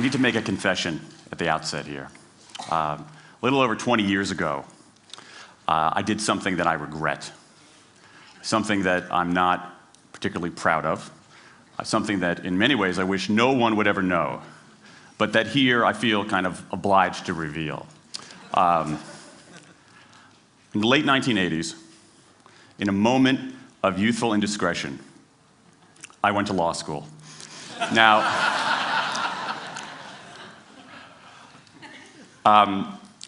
need to make a confession at the outset here. A little over 20 years ago, I did something that I regret, something that I'm not particularly proud of, something that in many ways I wish no one would ever know, but that here I feel kind of obliged to reveal. In the late 1980s, in a moment of youthful indiscretion, I went to law school. Now,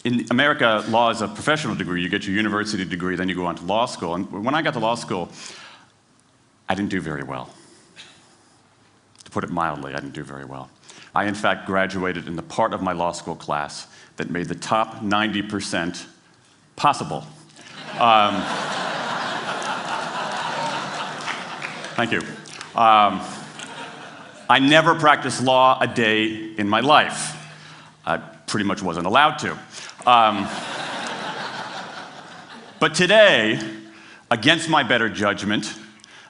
in America, law is a professional degree. You get your university degree, then you go on to law school. And when I got to law school, I didn't do very well. To put it mildly, I didn't do very well. I, in fact, graduated in the part of my law school class that made the top 90% possible. Thank you. I never practiced law a day in my life. I pretty much wasn't allowed to. But today, against my better judgment,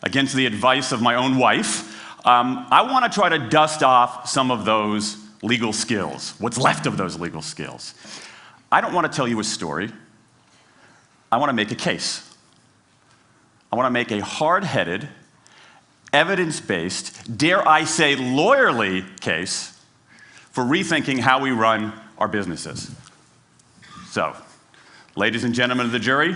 against the advice of my own wife, I want to try to dust off some of those legal skills, what's left of those legal skills. I don't want to tell you a story. I want to make a case. I want to make a hard-headed, evidence-based, dare I say lawyerly case for rethinking how we run our businesses. So, ladies and gentlemen of the jury,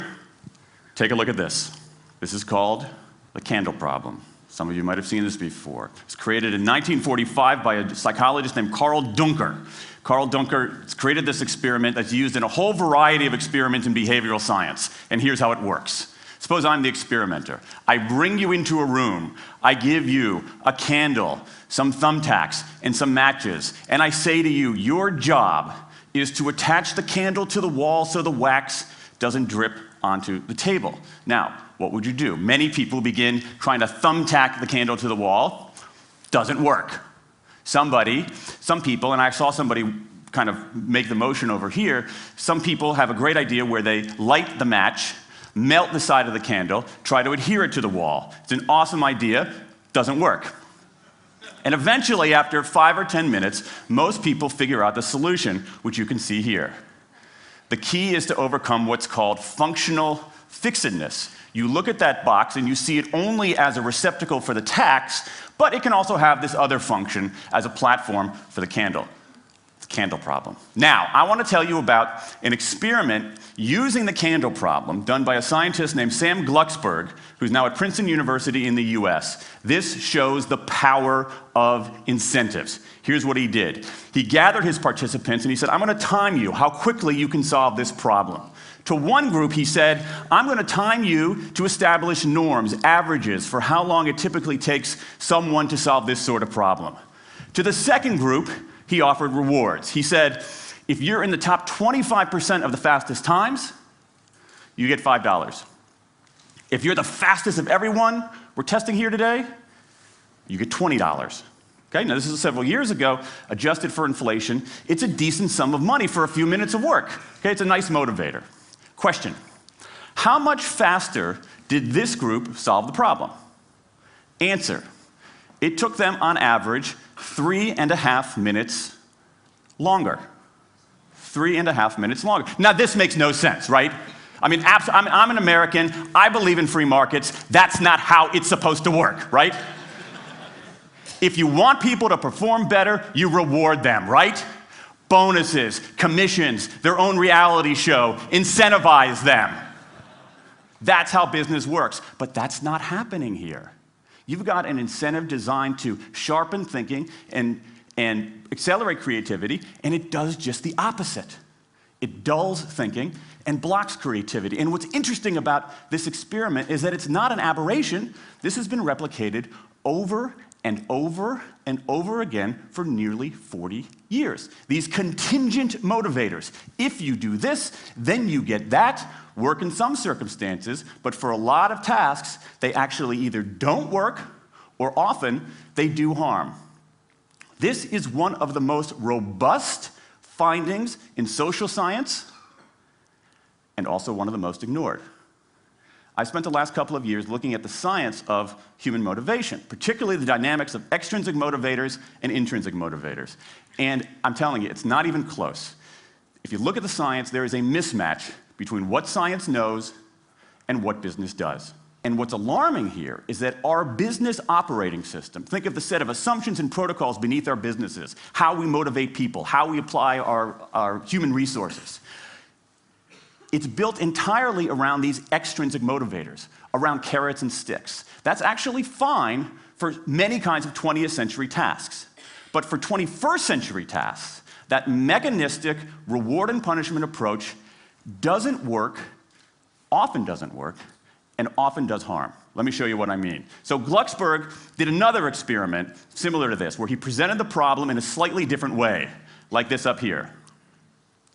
take a look at this. This is called the candle problem. Some of you might have seen this before. It was created in 1945 by a psychologist named Carl Duncker. Carl Duncker created this experiment that's used in a whole variety of experiments in behavioral science. And here's how it works. Suppose I'm the experimenter. I bring you into a room. I give you a candle, some thumbtacks, and some matches. And I say to you, your job is to attach the candle to the wall so the wax doesn't drip onto the table. Now, what would you do? Many people begin trying to thumbtack the candle to the wall. Doesn't work. Some people, and I saw somebody kind of make the motion over here, some people have a great idea where they light the match, melt the side of the candle, try to adhere it to the wall. It's an awesome idea, doesn't work. And eventually, after 5 or 10 minutes, most people figure out the solution, which you can see here. The key is to overcome what's called functional fixedness. You look at that box and you see it only as a receptacle for the tacks, but it can also have this other function as a platform for the candle. The candle problem. Now, I want to tell you about an experiment using the candle problem done by a scientist named Sam Glucksberg, who's now at Princeton University in the US. This shows the power of incentives. Here's what he did. He gathered his participants and he said, I'm going to time you how quickly you can solve this problem. To one group, he said, I'm going to time you to establish norms, averages, for how long it typically takes someone to solve this sort of problem. To the second group, he offered rewards. He said, if you're in the top 25% of the fastest times, you get $5. If you're the fastest of everyone we're testing here today, you get $20. Okay, now this is several years ago, adjusted for inflation. It's a decent sum of money for a few minutes of work. Okay, it's a nice motivator. Question, how much faster did this group solve the problem? Answer, it took them on average 3.5 minutes longer. 3.5 minutes longer. Now this makes no sense, right? I mean, I'm an American, I believe in free markets, that's not how it's supposed to work, right? If you want people to perform better, you reward them, right? Bonuses, commissions, their own reality show, incentivize them. That's how business works, but that's not happening here. You've got an incentive designed to sharpen thinking and accelerate creativity, and it does just the opposite. It dulls thinking and blocks creativity. And what's interesting about this experiment is that it's not an aberration. This has been replicated over and over and over again for nearly 40 years. These contingent motivators. If you do this, then you get that. Work in some circumstances, but for a lot of tasks, they actually either don't work or often they do harm. This is one of the most robust findings in social science and also one of the most ignored. I spent the last couple of years looking at the science of human motivation, particularly the dynamics of extrinsic motivators and intrinsic motivators. And I'm telling you, it's not even close. If you look at the science, there is a mismatch between what science knows and what business does. And what's alarming here is that our business operating system, think of the set of assumptions and protocols beneath our businesses, how we motivate people, how we apply our human resources. It's built entirely around these extrinsic motivators, around carrots and sticks. That's actually fine for many kinds of 20th century tasks. But for 21st century tasks, that mechanistic reward and punishment approach doesn't work, often doesn't work, and often does harm. Let me show you what I mean. So Glucksberg did another experiment similar to this, where he presented the problem in a slightly different way, like this up here.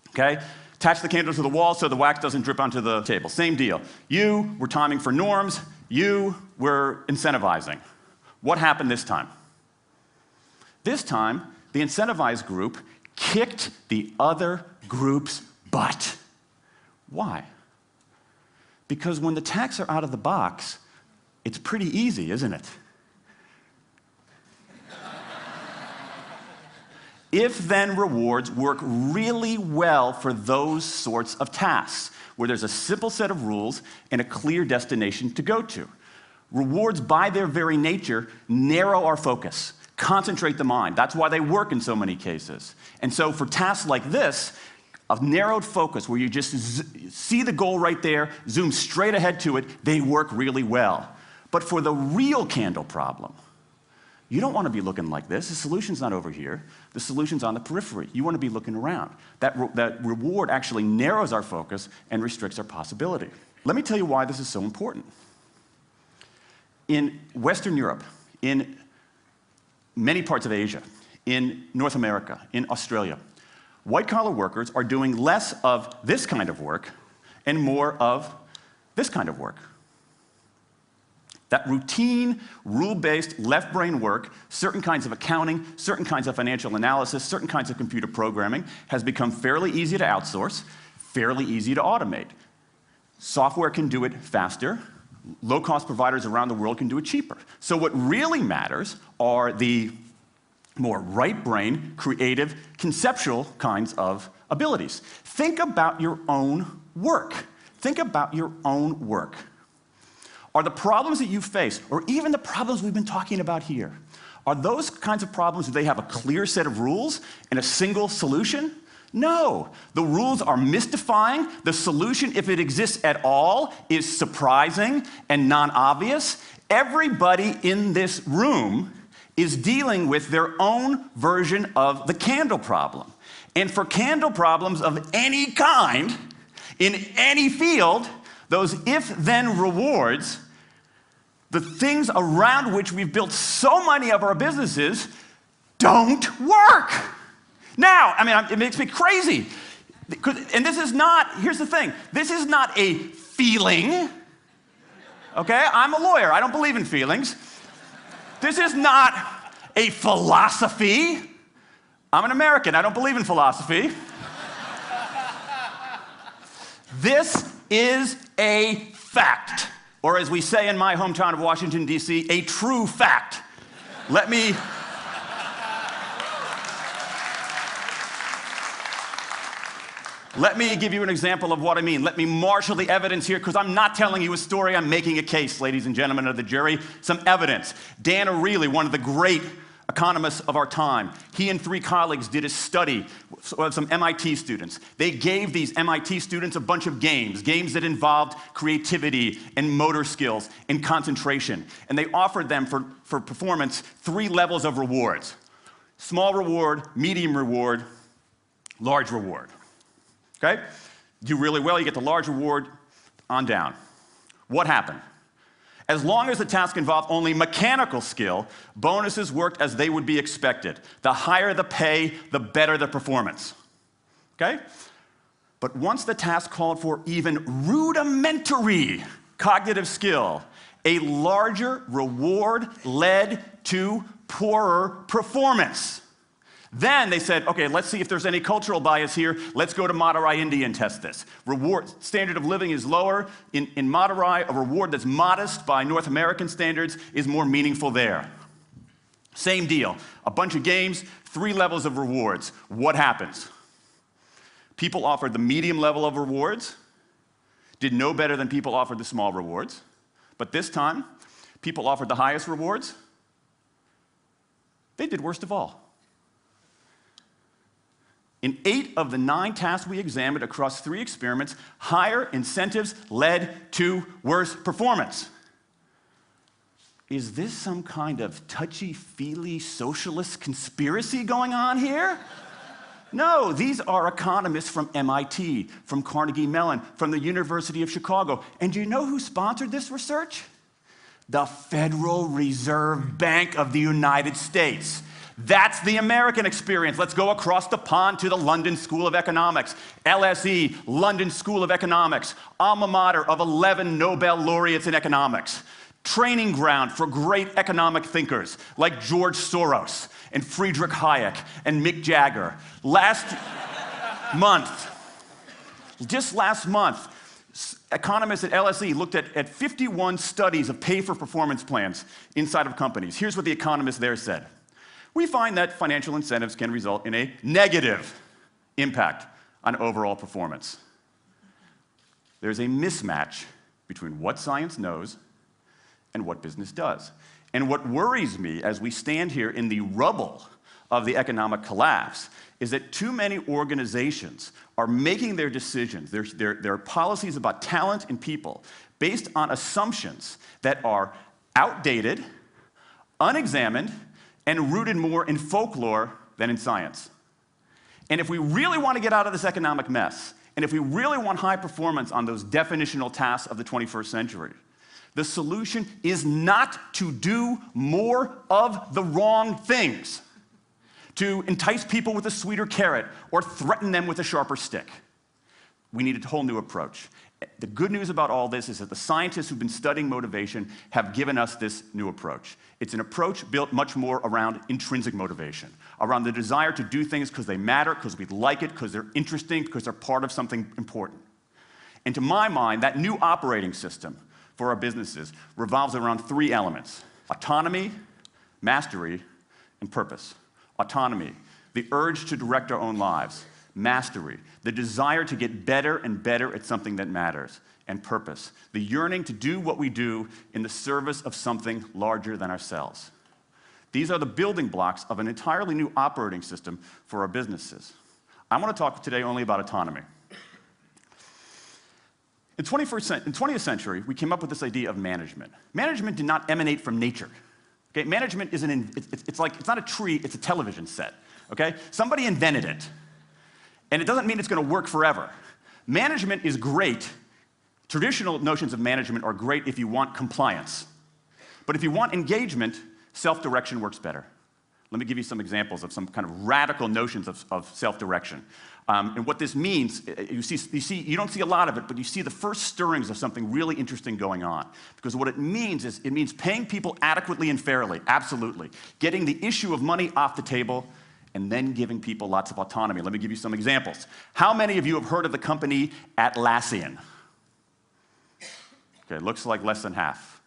Okay? Attach the candle to the wall so the wax doesn't drip onto the table. Same deal. You were timing for norms. You were incentivizing. What happened this time? This time, the incentivized group kicked the other group's butt. Why? Because when the tasks are out of the box, it's pretty easy, isn't it? If-then rewards work really well for those sorts of tasks, where there's a simple set of rules and a clear destination to go to. Rewards, by their very nature, narrow our focus, concentrate the mind. That's why they work in so many cases. And so for tasks like this, a narrowed focus where you just see the goal right there, zoom straight ahead to it, they work really well. But for the real candle problem, you don't want to be looking like this. The solution's not over here. The solution's on the periphery. You want to be looking around. That reward actually narrows our focus and restricts our possibility. Let me tell you why this is so important. In Western Europe, in many parts of Asia, in North America, in Australia, white-collar workers are doing less of this kind of work and more of this kind of work. That routine, rule-based, left-brain work, certain kinds of accounting, certain kinds of financial analysis, certain kinds of computer programming, has become fairly easy to outsource, fairly easy to automate. Software can do it faster. Low-cost providers around the world can do it cheaper. So what really matters are the more right-brain, creative, conceptual kinds of abilities. Think about your own work. Think about your own work. Are the problems that you face, or even the problems we've been talking about here, are those kinds of problems, do they have a clear set of rules and a single solution? No. The rules are mystifying. The solution, if it exists at all, is surprising and non-obvious. Everybody in this room is dealing with their own version of the candle problem. And for candle problems of any kind, in any field, those if-then rewards, the things around which we've built so many of our businesses, don't work. Now, I mean, it makes me crazy. And this is not, here's the thing, this is not a feeling. Okay, I'm a lawyer, I don't believe in feelings. This is not a philosophy. I'm an American, I don't believe in philosophy. This is a fact. Or as we say in my hometown of Washington, D.C., a true fact. Let me give you an example of what I mean. Let me marshal the evidence here, because I'm not telling you a story, I'm making a case, ladies and gentlemen of the jury. Some evidence. Dan Ariely, one of the great economists of our time, he and 3 colleagues did a study of some MIT students. They gave these MIT students a bunch of games that involved creativity and motor skills and concentration. And they offered them for performance 3 levels of rewards. Small reward, medium reward, large reward. Okay? Do really well, you get the large reward, on down. What happened? As long as the task involved only mechanical skill, bonuses worked as they would be expected. The higher the pay, the better the performance. Okay? But once the task called for even rudimentary cognitive skill, a larger reward led to poorer performance. Then they said, okay, let's see if there's any cultural bias here. Let's go to Madurai, India and test this. Standard of living is lower. In Madurai, a reward that's modest by North American standards is more meaningful there. Same deal. A bunch of games, 3 levels of rewards. What happens? People offered the medium level of rewards, did no better than people offered the small rewards. But this time, people offered the highest rewards. They did worst of all. In 8 of the 9 tasks we examined across 3 experiments, higher incentives led to worse performance. Is this some kind of touchy-feely socialist conspiracy going on here? No, these are economists from MIT, from Carnegie Mellon, from the University of Chicago. And do you know who sponsored this research? The Federal Reserve Bank of the United States. That's the American experience. Let's go across the pond to the London School of Economics. LSE, London School of Economics, alma mater of 11 Nobel laureates in economics. Training ground for great economic thinkers like George Soros and Friedrich Hayek and Mick Jagger. Just last month, economists at LSE looked at 51 studies of pay-for-performance plans inside of companies. Here's what the economists there said. We find that financial incentives can result in a negative impact on overall performance. There's a mismatch between what science knows and what business does. And what worries me as we stand here in the rubble of the economic collapse is that too many organizations are making their decisions, their policies about talent and people, based on assumptions that are outdated, unexamined, and rooted more in folklore than in science. And if we really want to get out of this economic mess, and if we really want high performance on those definitional tasks of the 21st century, the solution is not to do more of the wrong things, to entice people with a sweeter carrot or threaten them with a sharper stick. We need a whole new approach. The good news about all this is that the scientists who've been studying motivation have given us this new approach. It's an approach built much more around intrinsic motivation, around the desire to do things because they matter, because we like it, because they're interesting, because they're part of something important. And to my mind, that new operating system for our businesses revolves around 3 elements: autonomy, mastery, and purpose. Autonomy, the urge to direct our own lives. Mastery, the desire to get better and better at something that matters. And purpose, the yearning to do what we do in the service of something larger than ourselves. These are the building blocks of an entirely new operating system for our businesses. I want to talk today only about autonomy. In the 20th century, we came up with this idea of management. Management did not emanate from nature. Okay? Management is it's not a tree, it's a television set. Okay? Somebody invented it. And it doesn't mean it's going to work forever. Management is great. Traditional notions of management are great if you want compliance. But if you want engagement, self-direction works better. Let me give you some examples of some kind of radical notions of self-direction. And what this means, you don't see a lot of it, but you see the first stirrings of something really interesting going on. Because what it means is, it means paying people adequately and fairly, absolutely. Getting the issue of money off the table, and then giving people lots of autonomy. Let me give you some examples. How many of you have heard of the company Atlassian? Okay, looks like less than half.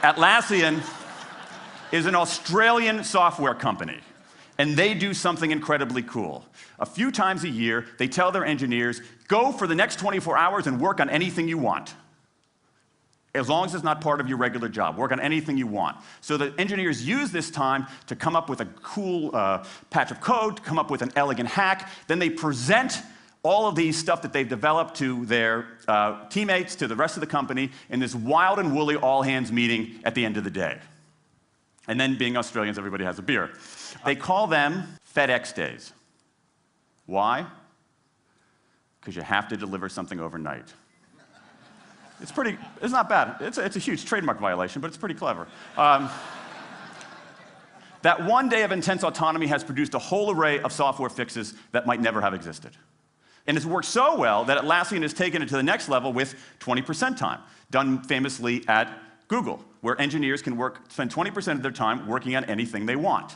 Atlassian is an Australian software company, and they do something incredibly cool. A few times a year, they tell their engineers, go for the next 24 hours and work on anything you want. As long as it's not part of your regular job. Work on anything you want. So the engineers use this time to come up with a cool patch of code, to come up with an elegant hack. Then they present all of these stuff that they've developed to their teammates, to the rest of the company, in this wild and woolly all-hands meeting at the end of the day. And then, being Australians, everybody has a beer. They call them FedEx days. Why? Because you have to deliver something overnight. It's not bad. It's a huge trademark violation, but it's pretty clever. That one day of intense autonomy has produced a whole array of software fixes that might never have existed. And it's worked so well that Atlassian has taken it to the next level with 20% time, done famously at Google, where engineers can spend 20% of their time working on anything they want.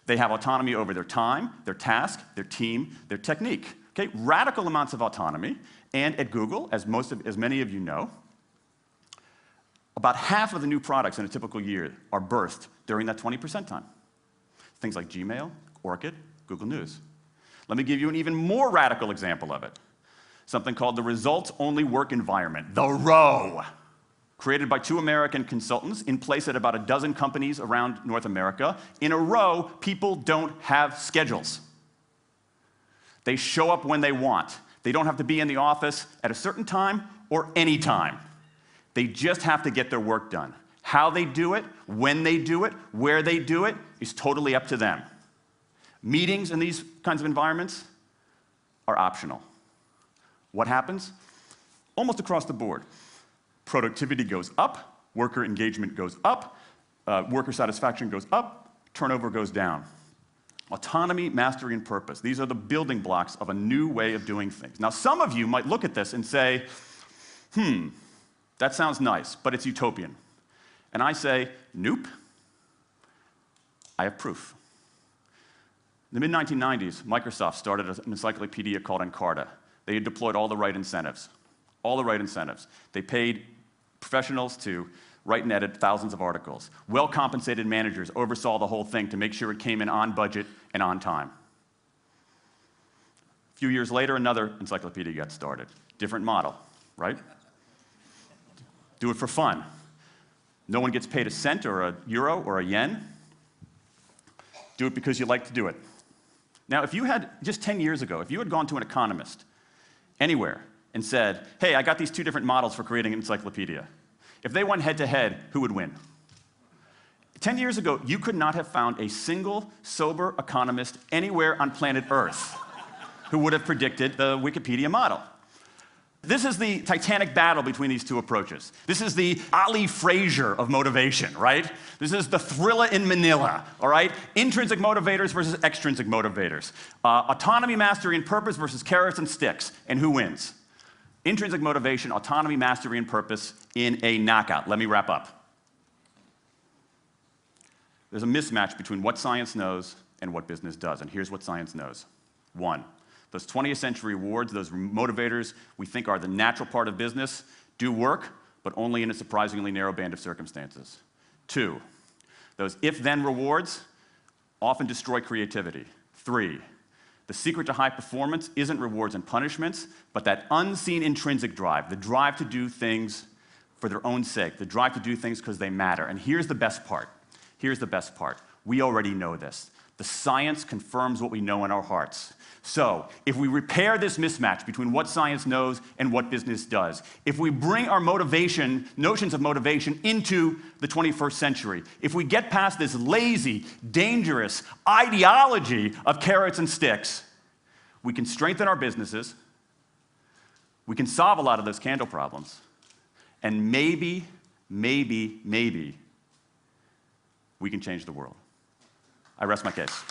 They have autonomy over their time, their task, their team, their technique. Okay? Radical amounts of autonomy. And at Google, as many of you know, about half of the new products in a typical year are birthed during that 20% time. Things like Gmail, Orchid, Google News. Let me give you an even more radical example of it. Something called the results-only work environment, the ROW, created by 2 American consultants in place at about a dozen companies around North America. In a row, people don't have schedules. They show up when they want. They don't have to be in the office at a certain time or any time. They just have to get their work done. How they do it, when they do it, where they do it, is totally up to them. Meetings in these kinds of environments are optional. What happens? Almost across the board. Productivity goes up, worker engagement goes up, worker satisfaction goes up, turnover goes down. Autonomy, mastery, and purpose. These are the building blocks of a new way of doing things. Now, some of you might look at this and say, that sounds nice, but it's utopian. And I say, nope. I have proof. In the mid-1990s, Microsoft started an encyclopedia called Encarta. They had deployed all the right incentives. All the right incentives. They paid professionals to write and edit thousands of articles. Well-compensated managers oversaw the whole thing to make sure it came in on budget and on time. A few years later, another encyclopedia got started. Different model, right? Do it for fun. No one gets paid a cent or a euro or a yen. Do it because you like to do it. Now, if you had, just 10 years ago, if you had gone to an economist anywhere and said, hey, I got these 2 different models for creating an encyclopedia, if they went head-to-head, who would win? 10 years ago, you could not have found a single sober economist anywhere on planet Earth who would have predicted the Wikipedia model. This is the titanic battle between these 2 approaches. This is the Ali Frazier of motivation, right? This is the thriller in Manila, all right? Intrinsic motivators versus extrinsic motivators. Autonomy, mastery, and purpose versus carrots and sticks. And who wins? Intrinsic motivation, autonomy, mastery, and purpose in a knockout. Let me wrap up. There's a mismatch between what science knows and what business does, and here's what science knows. 1, those 20th century rewards, those motivators we think are the natural part of business, do work, but only in a surprisingly narrow band of circumstances. 2, those if-then rewards often destroy creativity. 3, the secret to high performance isn't rewards and punishments, but that unseen intrinsic drive, the drive to do things for their own sake, the drive to do things because they matter. And here's the best part. Here's the best part. We already know this. The science confirms what we know in our hearts. So, if we repair this mismatch between what science knows and what business does, if we bring our motivation, notions of motivation into the 21st century, if we get past this lazy, dangerous ideology of carrots and sticks, we can strengthen our businesses, we can solve a lot of those candle problems, and maybe, we can change the world. I rest my case.